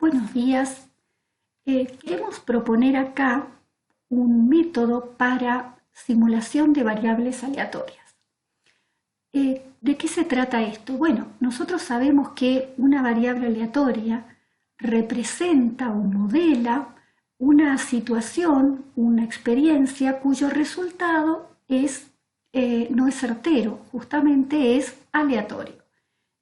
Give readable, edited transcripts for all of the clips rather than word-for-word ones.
Buenos días. Queremos proponer acá un método para simulación de variables aleatorias. ¿De qué se trata esto? Bueno, nosotros sabemos que una variable aleatoria representa o modela una situación, una experiencia cuyo resultado no es certero, justamente es aleatorio.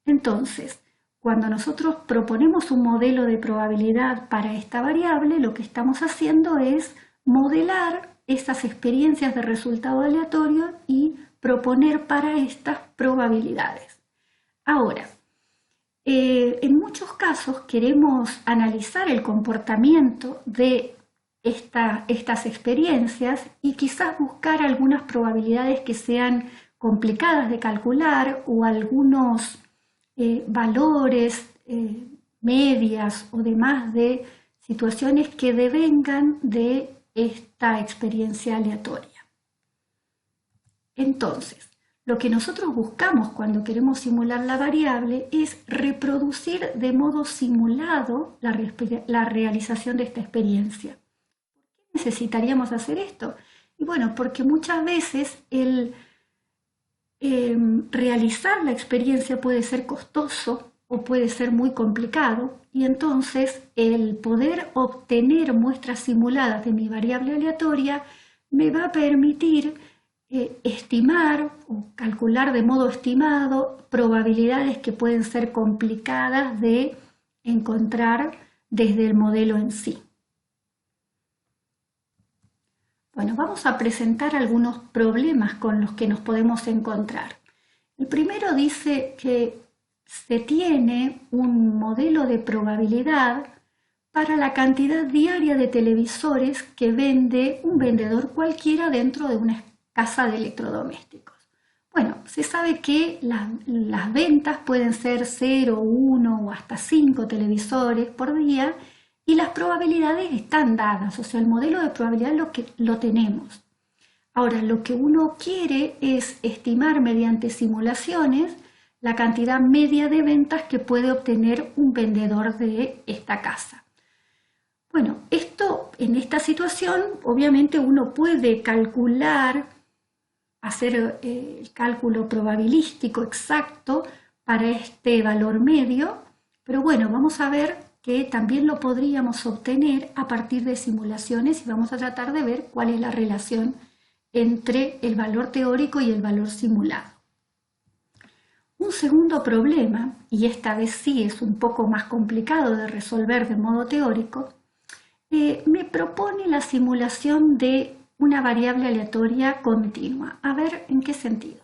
Entonces, cuando nosotros proponemos un modelo de probabilidad para esta variable, lo que estamos haciendo es modelar esas experiencias de resultado aleatorio y proponer para estas probabilidades. Ahora, en muchos casos queremos analizar el comportamiento de estas experiencias y quizás buscar algunas probabilidades que sean complicadas de calcular o algunos valores, medias o demás de situaciones que devengan de esta experiencia aleatoria. Entonces, lo que nosotros buscamos cuando queremos simular la variable es reproducir de modo simulado la realización de esta experiencia. ¿Por qué necesitaríamos hacer esto? Y bueno, porque muchas veces realizar la experiencia puede ser costoso o puede ser muy complicado y entonces el poder obtener muestras simuladas de mi variable aleatoria me va a permitir estimar o calcular de modo estimado probabilidades que pueden ser complicadas de encontrar desde el modelo en sí. Bueno, vamos a presentar algunos problemas con los que nos podemos encontrar. El primero dice que se tiene un modelo de probabilidad para la cantidad diaria de televisores que vende un vendedor cualquiera dentro de una casa de electrodomésticos. Bueno, se sabe que las ventas pueden ser 0, 1 o hasta 5 televisores por día y las probabilidades están dadas, o sea, el modelo de probabilidad lo tenemos. Ahora, lo que uno quiere es estimar mediante simulaciones la cantidad media de ventas que puede obtener un vendedor de esta casa. Bueno, en esta situación, obviamente uno puede calcular, hacer el cálculo probabilístico exacto para este valor medio, pero bueno, vamos a ver que también lo podríamos obtener a partir de simulaciones y vamos a tratar de ver cuál es la relación entre el valor teórico y el valor simulado. Un segundo problema, y esta vez sí es un poco más complicado de resolver de modo teórico, me propone la simulación de una variable aleatoria continua. A ver en qué sentido.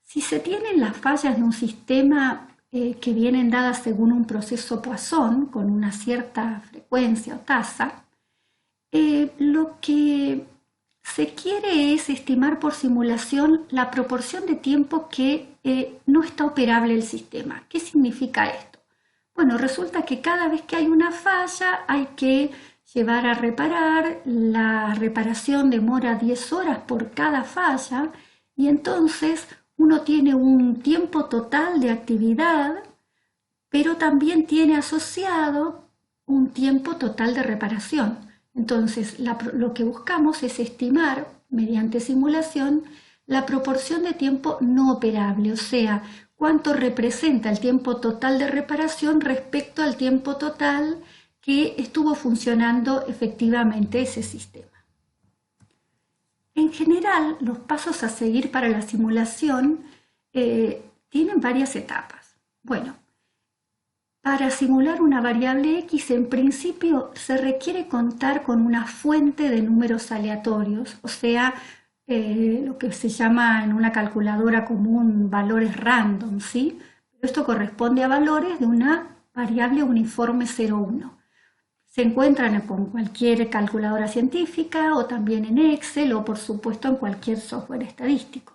Si se tienen las fallas de un sistema que vienen dadas según un proceso Poisson con una cierta frecuencia o tasa, lo que se quiere es estimar por simulación la proporción de tiempo que no está operable el sistema. ¿Qué significa esto? Bueno, resulta que cada vez que hay una falla hay que llevar a reparar, la reparación demora 10 horas por cada falla y entonces uno tiene un tiempo total de actividad, pero también tiene asociado un tiempo total de reparación. Entonces, lo que buscamos es estimar, mediante simulación, la proporción de tiempo no operable, o sea, cuánto representa el tiempo total de reparación respecto al tiempo total que estuvo funcionando efectivamente ese sistema. En general, los pasos a seguir para la simulación tienen varias etapas. Bueno, para simular una variable X, en principio se requiere contar con una fuente de números aleatorios, o sea, lo que se llama en una calculadora común valores random, ¿sí? Esto corresponde a valores de una variable uniforme 0,1. Se encuentran con cualquier calculadora científica o también en Excel o por supuesto en cualquier software estadístico.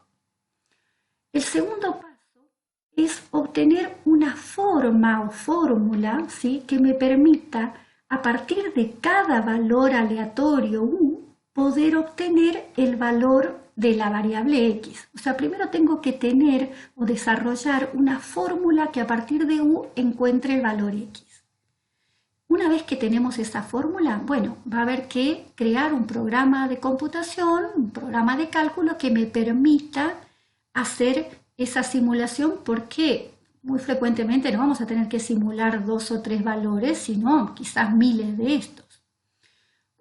El segundo paso es obtener una forma o fórmula, ¿sí?, que me permita a partir de cada valor aleatorio U poder obtener el valor de la variable X. O sea, primero tengo que tener o desarrollar una fórmula que a partir de U encuentre el valor X. Una vez que tenemos esa fórmula, bueno, va a haber que crear un programa de computación, un programa de cálculo que me permita hacer esa simulación, porque muy frecuentemente no vamos a tener que simular 2 o 3 valores, sino quizás miles de estos.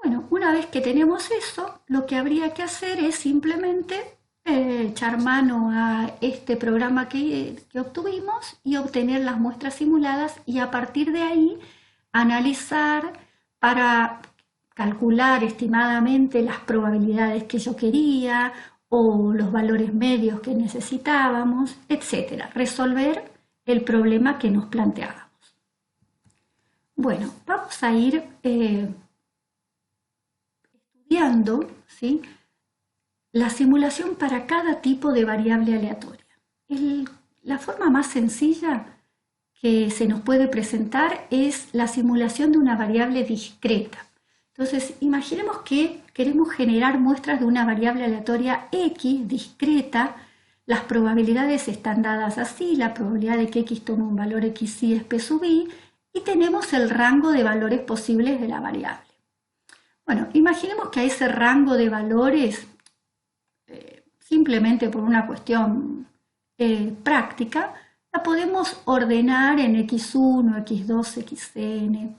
Bueno, una vez que tenemos eso, lo que habría que hacer es simplemente echar mano a este programa que obtuvimos y obtener las muestras simuladas, y a partir de ahí analizar para calcular estimadamente las probabilidades que yo quería o los valores medios que necesitábamos, etcétera. Resolver el problema que nos planteábamos. Bueno, vamos a ir estudiando, ¿sí?, la simulación para cada tipo de variable aleatoria. La forma más sencilla que se nos puede presentar es la simulación de una variable discreta. Entonces, imaginemos que queremos generar muestras de una variable aleatoria x discreta. Las probabilidades están dadas así: la probabilidad de que x tome un valor xy es p sub i, y tenemos el rango de valores posibles de la variable. Bueno, imaginemos que a ese rango de valores, simplemente por una cuestión práctica, la podemos ordenar en x1, x2, xn,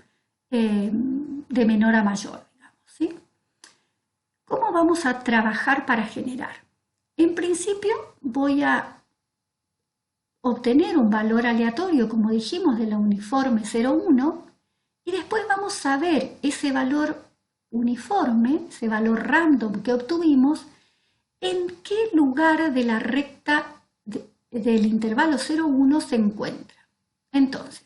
de menor a mayor, digamos, ¿sí? ¿Cómo vamos a trabajar para generar? En principio voy a obtener un valor aleatorio, como dijimos, de la uniforme 0,1, y después vamos a ver ese valor uniforme, ese valor random que obtuvimos, en qué lugar de la recta del intervalo 0,1 se encuentra. Entonces,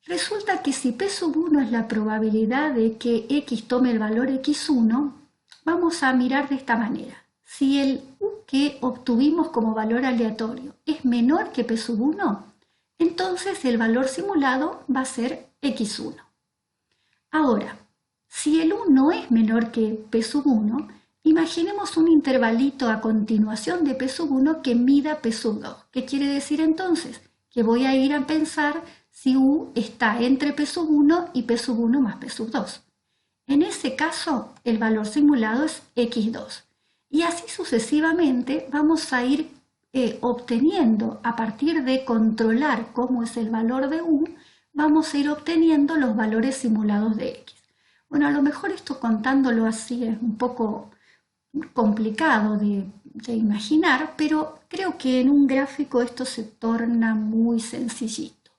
resulta que si p sub 1 es la probabilidad de que x tome el valor x1, vamos a mirar de esta manera. Si el u que obtuvimos como valor aleatorio es menor que p sub 1, entonces el valor simulado va a ser x1. Ahora, si el u no es menor que p sub 1, imaginemos un intervalito a continuación de p sub 1 que mida p sub 2. ¿Qué quiere decir entonces? Que voy a ir a pensar si u está entre p sub 1 y p sub 1 más p sub 2. En ese caso, el valor simulado es x2. Y así sucesivamente vamos a ir obteniendo, a partir de controlar cómo es el valor de u, vamos a ir obteniendo los valores simulados de x. Bueno, a lo mejor esto contándolo así es un poco complicado de imaginar, pero creo que en un gráfico esto se torna muy sencillito.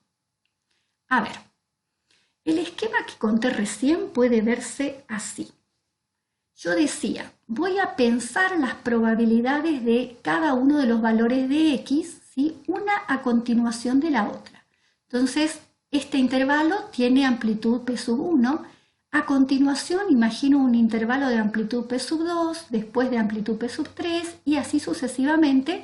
A ver, el esquema que conté recién puede verse así. Yo decía, voy a pensar las probabilidades de cada uno de los valores de x, ¿sí?, una a continuación de la otra. Entonces, este intervalo tiene amplitud p sub 1. A continuación, imagino un intervalo de amplitud p sub 2, después de amplitud p sub 3, y así sucesivamente.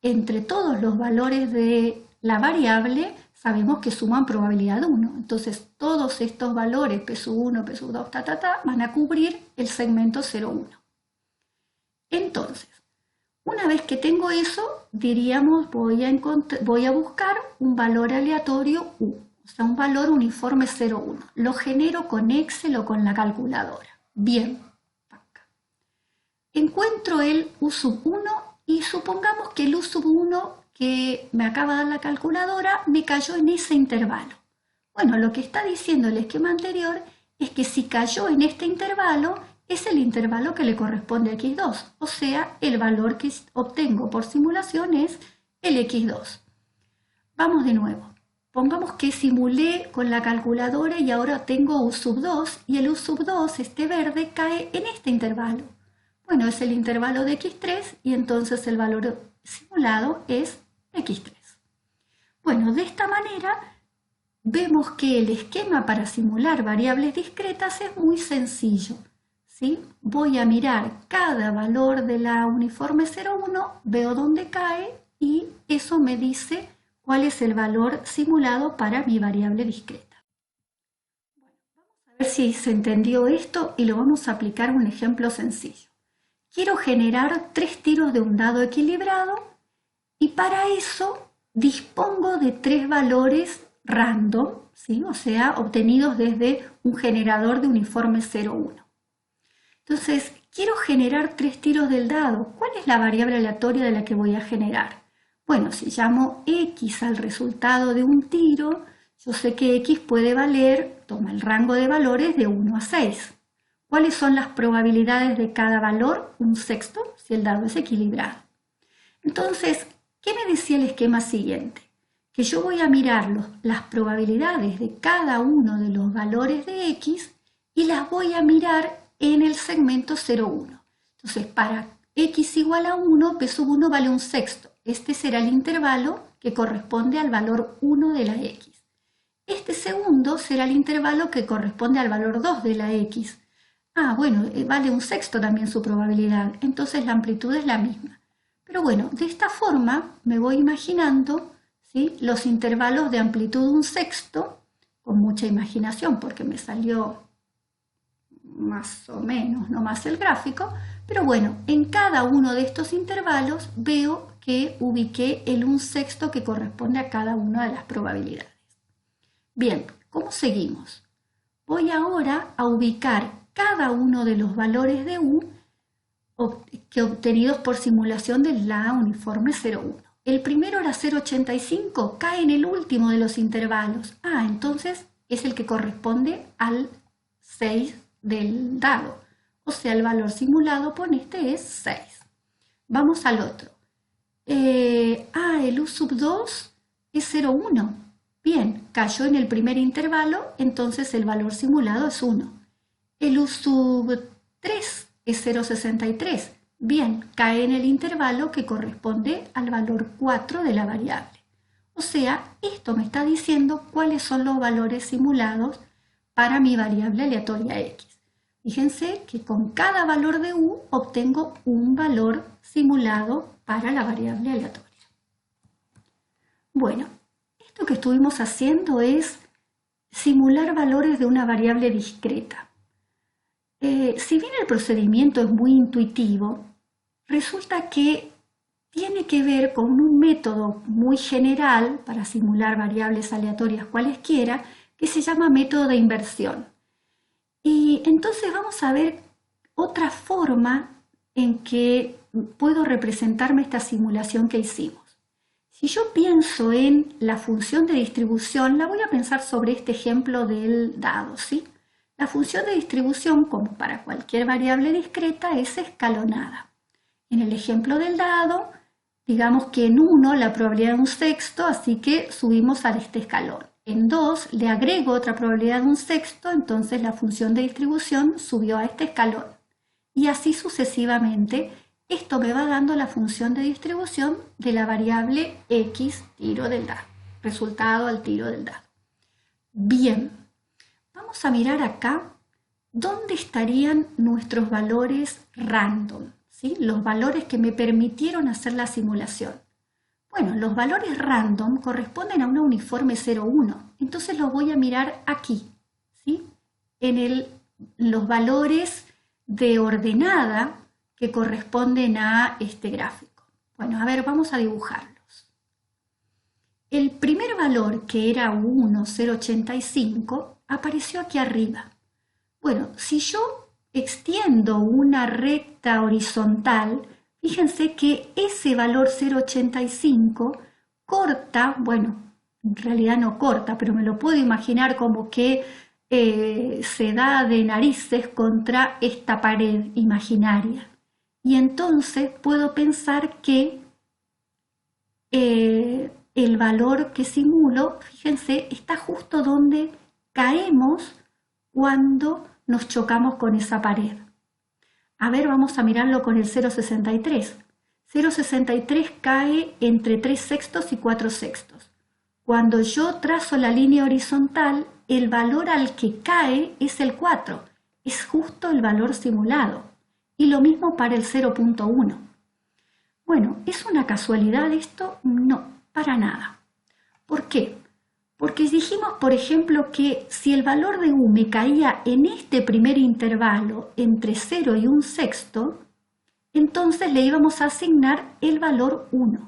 Entre todos los valores de la variable sabemos que suman probabilidad 1. Entonces, todos estos valores, p sub 1, p sub 2, van a cubrir el segmento 0,1. Entonces, una vez que tengo eso, diríamos, voy a buscar un valor aleatorio u. O sea, un valor uniforme 0,1. Lo genero con Excel o con la calculadora. Bien. Encuentro el U sub 1 y supongamos que el U sub 1 que me acaba de dar la calculadora me cayó en ese intervalo. Bueno, lo que está diciendo el esquema anterior es que si cayó en este intervalo, es el intervalo que le corresponde a x2. O sea, el valor que obtengo por simulación es el x2. Vamos de nuevo. Pongamos que simulé con la calculadora y ahora tengo U sub 2, y el U sub 2, este verde, cae en este intervalo. Bueno, es el intervalo de x3 y entonces el valor simulado es x3. Bueno, de esta manera vemos que el esquema para simular variables discretas es muy sencillo, ¿sí? Voy a mirar cada valor de la uniforme 0,1, veo dónde cae y eso me dice cuál es el valor simulado para mi variable discreta. Bueno, vamos a ver si se entendió esto y lo vamos a aplicar a un ejemplo sencillo. Quiero generar 3 tiros de un dado equilibrado y para eso dispongo de 3 valores random, ¿sí? O sea, obtenidos desde un generador de uniforme 0,1. Entonces, quiero generar 3 tiros del dado. ¿Cuál es la variable aleatoria de la que voy a generar? Bueno, si llamo X al resultado de un tiro, yo sé que X puede valer, toma el rango de valores de 1 a 6. ¿Cuáles son las probabilidades de cada valor? Un sexto, si el dado es equilibrado. Entonces, ¿qué me decía el esquema siguiente? Que yo voy a mirar las probabilidades de cada uno de los valores de X y las voy a mirar en el segmento 0,1. Entonces, para X igual a 1, P sub 1 vale un sexto. Este será el intervalo que corresponde al valor 1 de la X. Este segundo será el intervalo que corresponde al valor 2 de la X. Ah, bueno, vale un sexto también su probabilidad, entonces la amplitud es la misma. Pero bueno, de esta forma me voy imaginando, ¿sí?, los intervalos de amplitud un sexto, con mucha imaginación porque me salió más o menos, no más el gráfico, pero bueno, en cada uno de estos intervalos veo que ubiqué el un sexto que corresponde a cada una de las probabilidades. Bien, ¿cómo seguimos? Voy ahora a ubicar cada uno de los valores de U que obtenidos por simulación de la uniforme 0,1. El primero era 0,85, cae en el último de los intervalos. Ah, entonces es el que corresponde al 6 del dado. O sea, el valor simulado por este es 6. Vamos al otro. El U sub 2 es 0,1. Bien, cayó en el primer intervalo, entonces el valor simulado es 1. El U sub 3 es 0,63. Bien, cae en el intervalo que corresponde al valor 4 de la variable. O sea, esto me está diciendo cuáles son los valores simulados para mi variable aleatoria X. Fíjense que con cada valor de U obtengo un valor simulado para la variable aleatoria. Bueno, esto que estuvimos haciendo es simular valores de una variable discreta. Si bien el procedimiento es muy intuitivo, resulta que tiene que ver con un método muy general para simular variables aleatorias cualesquiera que se llama método de inversión. Y entonces vamos a ver otra forma en que puedo representarme esta simulación que hicimos. Si yo pienso en la función de distribución, la voy a pensar sobre este ejemplo del dado, ¿sí? La función de distribución, como para cualquier variable discreta, es escalonada. En el ejemplo del dado, digamos que en 1 la probabilidad de un sexto, así que subimos a este escalón. En 2 le agrego otra probabilidad de un sexto, entonces la función de distribución subió a este escalón. Y así sucesivamente, esto me va dando la función de distribución de la variable X tiro del dado, resultado al tiro del dado. Bien, vamos a mirar acá dónde estarían nuestros valores random, ¿sí? Los valores que me permitieron hacer la simulación. Bueno, los valores random corresponden a una uniforme 0,1, entonces los voy a mirar aquí, ¿sí? En los valores de ordenada que corresponden a este gráfico. Bueno, a ver, vamos a dibujarlos. El primer valor, que era 1, 0,85, apareció aquí arriba. Bueno, si yo extiendo una recta horizontal, fíjense que ese valor 0,85 corta, bueno, en realidad no corta, pero me lo puedo imaginar como que se da de narices contra esta pared imaginaria. Y entonces puedo pensar que el valor que simulo, fíjense, está justo donde caemos cuando nos chocamos con esa pared. A ver, vamos a mirarlo con el 0,63. 0,63 cae entre 3 sextos y 4 sextos. Cuando yo trazo la línea horizontal, el valor al que cae es el 4. Es justo el valor simulado. Y lo mismo para el 0,1. Bueno, ¿es una casualidad esto? No, para nada. ¿Por qué? Porque dijimos, por ejemplo, que si el valor de U me caía en este primer intervalo entre 0 y 1 sexto, entonces le íbamos a asignar el valor 1.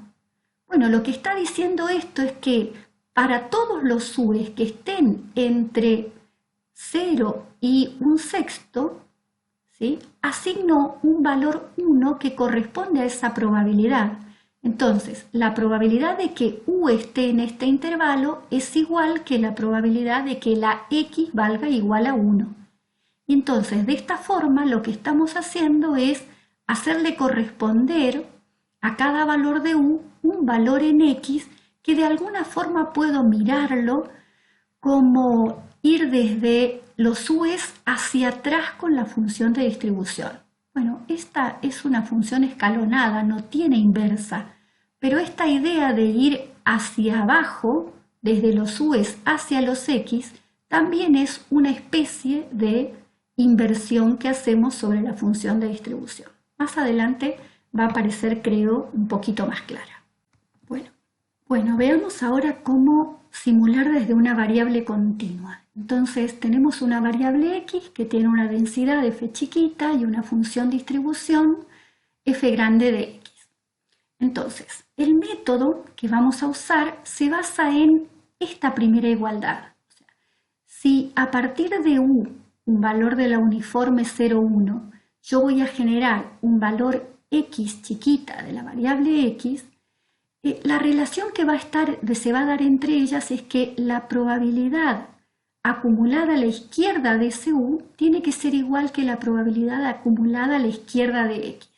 Bueno, lo que está diciendo esto es que para todos los u's que estén entre 0 y 1/6, ¿sí?, asigno un valor 1 que corresponde a esa probabilidad. Entonces, la probabilidad de que u esté en este intervalo es igual que la probabilidad de que la x valga igual a 1. Y entonces, de esta forma, lo que estamos haciendo es hacerle corresponder a cada valor de u un valor en x que de alguna forma puedo mirarlo como ir desde los u's hacia atrás con la función de distribución. Bueno, esta es una función escalonada, no tiene inversa, pero esta idea de ir hacia abajo, desde los u's hacia los x, también es una especie de inversión que hacemos sobre la función de distribución. Más adelante va a aparecer, creo, un poquito más clara. Bueno, veamos ahora cómo simular desde una variable continua. Entonces tenemos una variable x que tiene una densidad f chiquita y una función distribución f grande de x. Entonces, el método que vamos a usar se basa en esta primera igualdad. O sea, si a partir de u, un valor de la uniforme 0, 1, yo voy a generar un valor x chiquita de la variable x, la relación que se va a dar entre ellas es que la probabilidad acumulada a la izquierda de ese u tiene que ser igual que la probabilidad acumulada a la izquierda de x.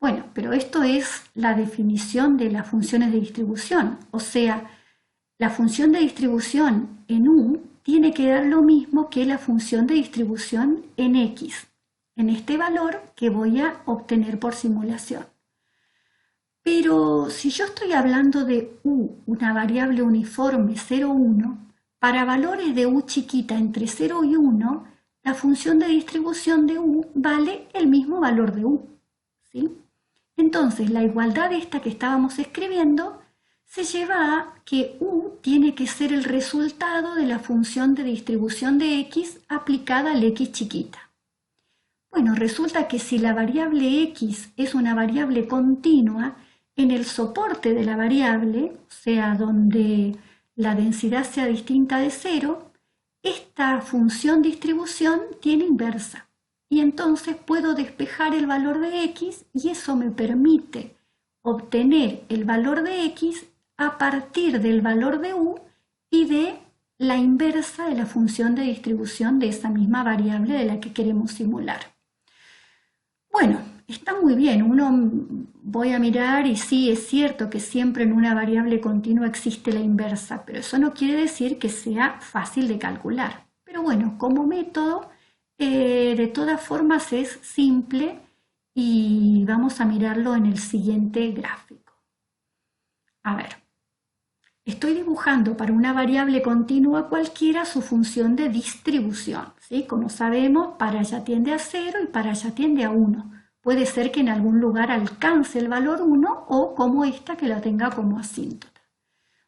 Bueno, pero esto es la definición de las funciones de distribución. O sea, la función de distribución en u tiene que dar lo mismo que la función de distribución en x, en este valor que voy a obtener por simulación. Pero si yo estoy hablando de u, una variable uniforme 0, 1, para valores de u chiquita entre 0 y 1, la función de distribución de u vale el mismo valor de u, ¿sí? Entonces, la igualdad esta que estábamos escribiendo se lleva a que u tiene que ser el resultado de la función de distribución de x aplicada al x chiquita. Bueno, resulta que si la variable x es una variable continua, en el soporte de la variable, o sea, donde la densidad sea distinta de 0, esta función distribución tiene inversa. Y entonces puedo despejar el valor de x y eso me permite obtener el valor de x a partir del valor de u y de la inversa de la función de distribución de esa misma variable de la que queremos simular. Bueno, está muy bien, voy a mirar y sí, es cierto que siempre en una variable continua existe la inversa, pero eso no quiere decir que sea fácil de calcular. Pero bueno, como método, de todas formas es simple y vamos a mirarlo en el siguiente gráfico. A ver, estoy dibujando para una variable continua cualquiera su función de distribución, ¿sí? Como sabemos, para allá tiende a 0 y para allá tiende a 1. Puede ser que en algún lugar alcance el valor 1 o como esta que la tenga como asíntota.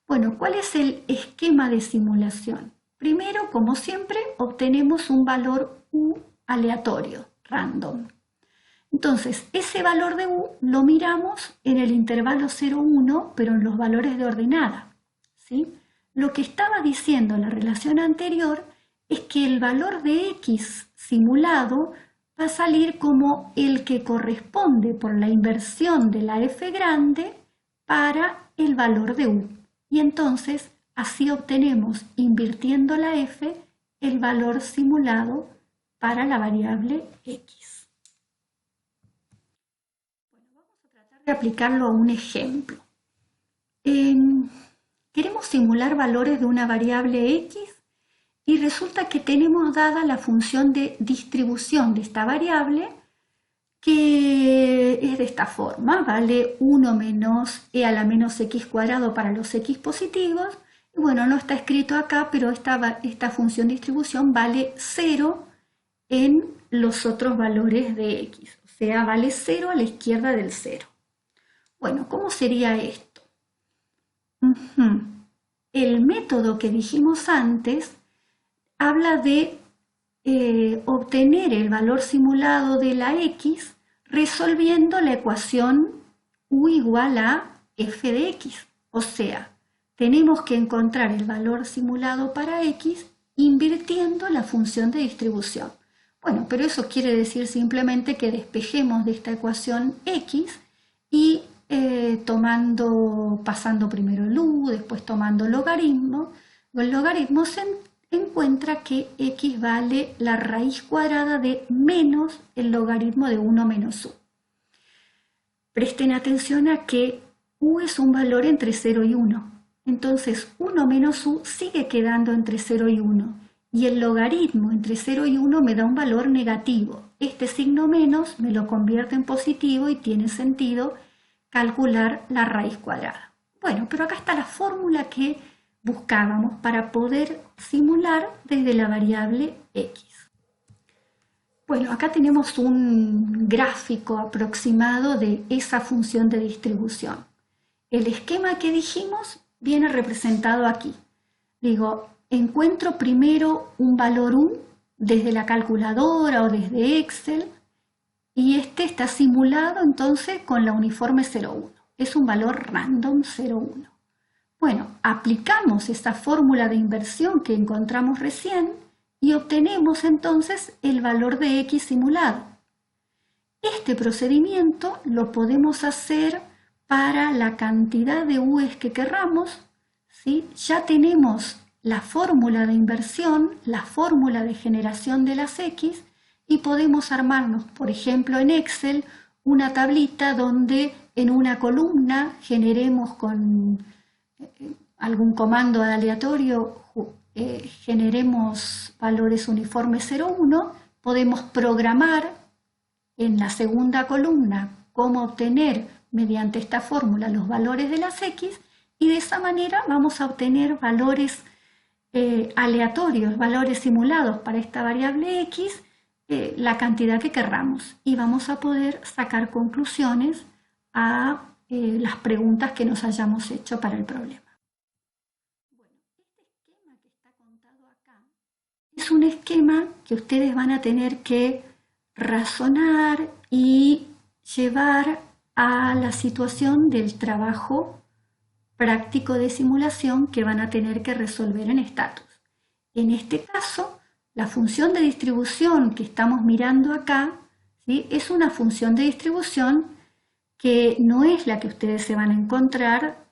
Bueno, ¿cuál es el esquema de simulación? Primero, como siempre, obtenemos un valor u aleatorio, random. Entonces, ese valor de u lo miramos en el intervalo 0, 1, pero en los valores de ordenada, ¿sí? Lo que estaba diciendo la relación anterior es que el valor de x simulado va a salir como el que corresponde por la inversión de la f grande para el valor de u. Y entonces así obtenemos, invirtiendo la f, el valor simulado para la variable x. Bueno, vamos a tratar de aplicarlo a un ejemplo. Queremos simular valores de una variable x y resulta que tenemos dada la función de distribución de esta variable, que es de esta forma, vale 1 menos e a la menos x cuadrado para los x positivos. Y bueno, no está escrito acá, pero esta función de distribución vale 0 en los otros valores de x. O sea, vale 0 a la izquierda del 0. Bueno, ¿cómo sería esto? El método que dijimos antes habla de obtener el valor simulado de la x resolviendo la ecuación u igual a f de x. O sea, tenemos que encontrar el valor simulado para x invirtiendo la función de distribución. Bueno, pero eso quiere decir simplemente que despejemos de esta ecuación x y pasando primero el u, después tomando logaritmo. El logaritmo se encuentra que x vale la raíz cuadrada de menos el logaritmo de 1 menos u. Presten atención a que u es un valor entre 0 y 1. Entonces 1 menos u sigue quedando entre 0 y 1. Y el logaritmo entre 0 y 1 me da un valor negativo. Este signo menos me lo convierte en positivo y tiene sentido calcular la raíz cuadrada. Bueno, pero acá está la fórmula que buscábamos para poder simular desde la variable x. Bueno, acá tenemos un gráfico aproximado de esa función de distribución. El esquema que dijimos viene representado aquí. Digo, encuentro primero un valor u desde la calculadora o desde Excel y este está simulado entonces con la uniforme 0,1. Es un valor random 0,1. Bueno, aplicamos esa fórmula de inversión que encontramos recién y obtenemos entonces el valor de x simulado. Este procedimiento lo podemos hacer para la cantidad de u's que querramos, ¿sí? Ya tenemos la fórmula de inversión, la fórmula de generación de las x y podemos armarnos, por ejemplo en Excel, una tablita donde en una columna generemos con algún comando aleatorio, generemos valores uniformes 0,1, podemos programar en la segunda columna cómo obtener mediante esta fórmula los valores de las x y de esa manera vamos a obtener valores aleatorios, valores simulados para esta variable x, la cantidad que querramos y vamos a poder sacar conclusiones a las preguntas que nos hayamos hecho para el problema. Bueno, este esquema que está contado acá es un esquema que ustedes van a tener que razonar y llevar a la situación del trabajo práctico de simulación que van a tener que resolver en Status. En este caso, la función de distribución que estamos mirando acá, ¿sí? Es una función de distribución que no es la que ustedes se van a encontrar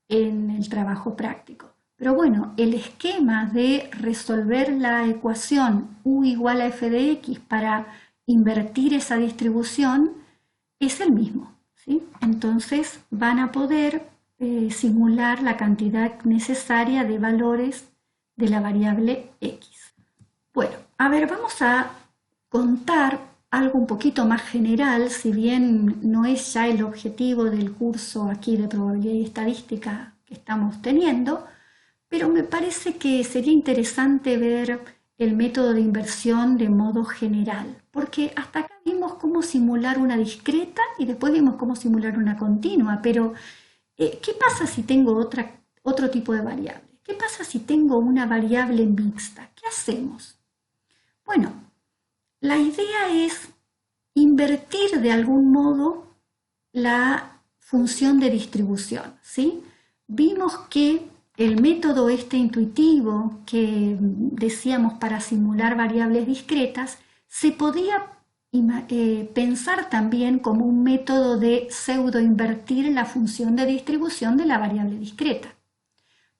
en el trabajo práctico. Pero bueno, el esquema de resolver la ecuación u igual a f de x para invertir esa distribución es el mismo, ¿sí? Entonces van a poder simular la cantidad necesaria de valores de la variable x. Bueno, a ver, vamos a contar algo un poquito más general, si bien no es ya el objetivo del curso aquí de probabilidad y estadística que estamos teniendo, pero me parece que sería interesante ver el método de inversión de modo general, porque hasta acá vimos cómo simular una discreta y después vimos cómo simular una continua, pero ¿qué pasa si tengo otro tipo de variable? ¿Qué pasa si tengo una variable mixta? ¿Qué hacemos? Bueno, la idea es invertir de algún modo la función de distribución, ¿sí? Vimos que el método este intuitivo que decíamos para simular variables discretas se podía pensar también como un método de pseudo-invertir la función de distribución de la variable discreta.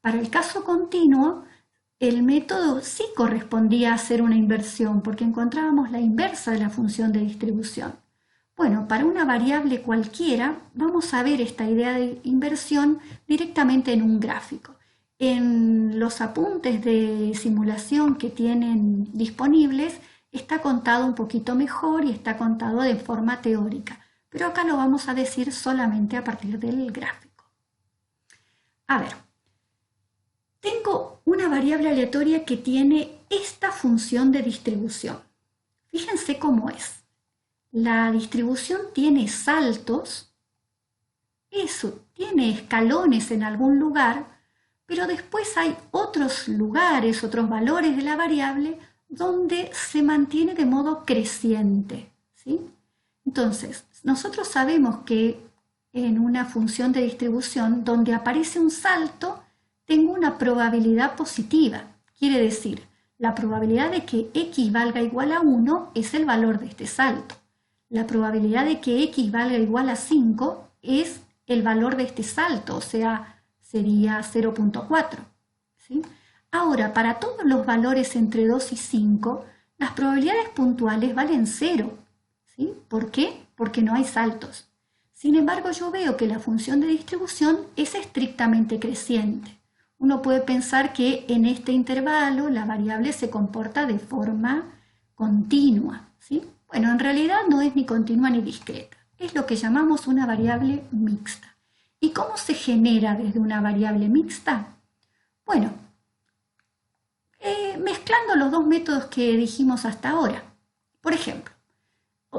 Para el caso continuo, el método sí correspondía a hacer una inversión porque encontrábamos la inversa de la función de distribución. Bueno, para una variable cualquiera vamos a ver esta idea de inversión directamente en un gráfico. En los apuntes de simulación que tienen disponibles está contado un poquito mejor y está contado de forma teórica, pero acá lo vamos a decir solamente a partir del gráfico. A ver, tengo una variable aleatoria que tiene esta función de distribución. Fíjense cómo es. La distribución tiene saltos, eso, tiene escalones en algún lugar, pero después hay otros lugares, otros valores de la variable donde se mantiene de modo creciente, ¿sí? Entonces, nosotros sabemos que en una función de distribución donde aparece un salto, tengo una probabilidad positiva. Quiere decir, la probabilidad de que x valga igual a 1 es el valor de este salto. La probabilidad de que x valga igual a 5 es el valor de este salto, o sea, sería 0.4. ¿Sí? Ahora, para todos los valores entre 2 y 5, las probabilidades puntuales valen 0. ¿Sí? ¿Por qué? Porque no hay saltos. Sin embargo, yo veo que la función de distribución es estrictamente creciente. Uno puede pensar que en este intervalo la variable se comporta de forma continua. ¿Sí? Bueno, en realidad no es ni continua ni discreta. Es lo que llamamos una variable mixta. ¿Y cómo se genera desde una variable mixta? Bueno, mezclando los dos métodos que dijimos hasta ahora. Por ejemplo,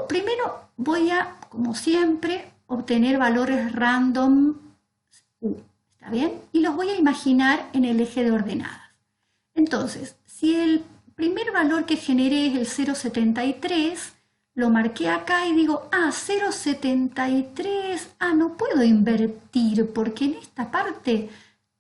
primero voy a, como siempre, obtener valores random U, ¿está bien? Y los voy a imaginar en el eje de ordenadas. Entonces, si el primer valor que generé es el 0,73, lo marqué acá y digo, 0,73, no puedo invertir porque en esta parte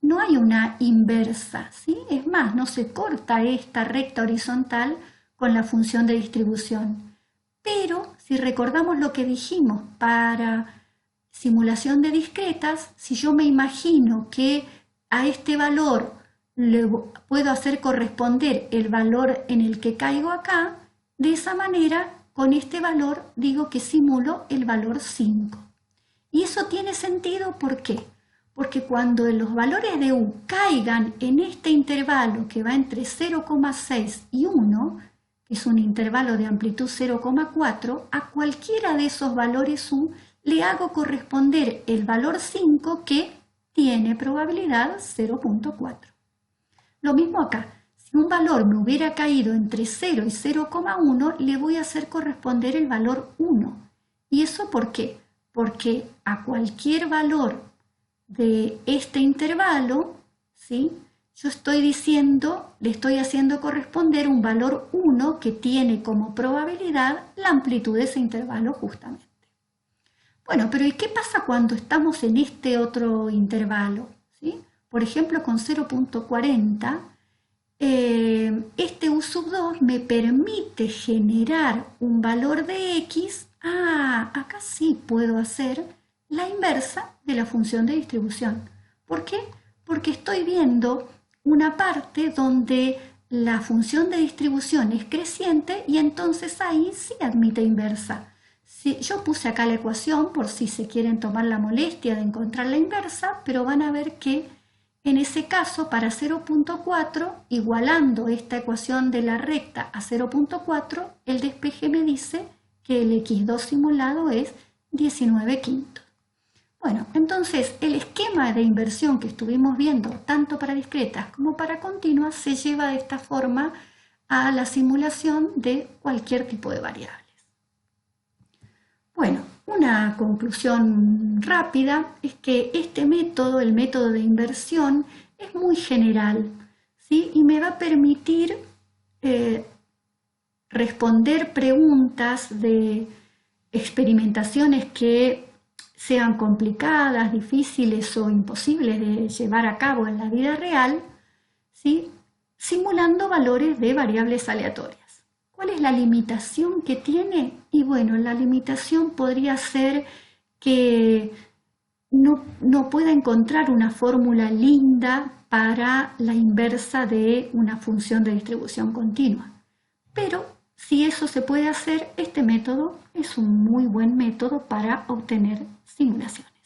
no hay una inversa, ¿sí? Es más, no se corta esta recta horizontal con la función de distribución. Pero si recordamos lo que dijimos para simulación de discretas, si yo me imagino que a este valor le puedo hacer corresponder el valor en el que caigo acá, de esa manera, con este valor digo que simulo el valor 5. Y eso tiene sentido, ¿por qué? Porque cuando los valores de U caigan en este intervalo que va entre 0,6 y 1, que es un intervalo de amplitud 0,4, a cualquiera de esos valores U le hago corresponder el valor 5 que tiene probabilidad 0.4. Lo mismo acá. Si un valor me hubiera caído entre 0 y 0,1, le voy a hacer corresponder el valor 1. ¿Y eso por qué? Porque a cualquier valor de este intervalo, ¿sí? Yo estoy diciendo, le estoy haciendo corresponder un valor 1 que tiene como probabilidad la amplitud de ese intervalo justamente. Bueno, pero ¿y qué pasa cuando estamos en este otro intervalo? ¿Sí? Por ejemplo, con 0.40, este U sub 2 me permite generar un valor de X. Acá sí puedo hacer la inversa de la función de distribución. ¿Por qué? Porque estoy viendo una parte donde la función de distribución es creciente y entonces ahí sí admite inversa. Si yo puse acá la ecuación por si se quieren tomar la molestia de encontrar la inversa, pero van a ver que en ese caso para 0.4, igualando esta ecuación de la recta a 0.4, el despeje me dice que el x2 simulado es 19 quintos. Bueno, entonces el esquema de inversión que estuvimos viendo tanto para discretas como para continuas se lleva de esta forma a la simulación de cualquier tipo de variables. Bueno, una conclusión rápida es que este método, el método de inversión, es muy general, ¿sí? Y me va a permitir responder preguntas de experimentaciones que sean complicadas, difíciles o imposibles de llevar a cabo en la vida real, ¿sí? Simulando valores de variables aleatorias. ¿Cuál es la limitación que tiene? Y bueno, la limitación podría ser que no pueda encontrar una fórmula linda para la inversa de una función de distribución continua. Pero si eso se puede hacer, este método es un muy buen método para obtener simulaciones.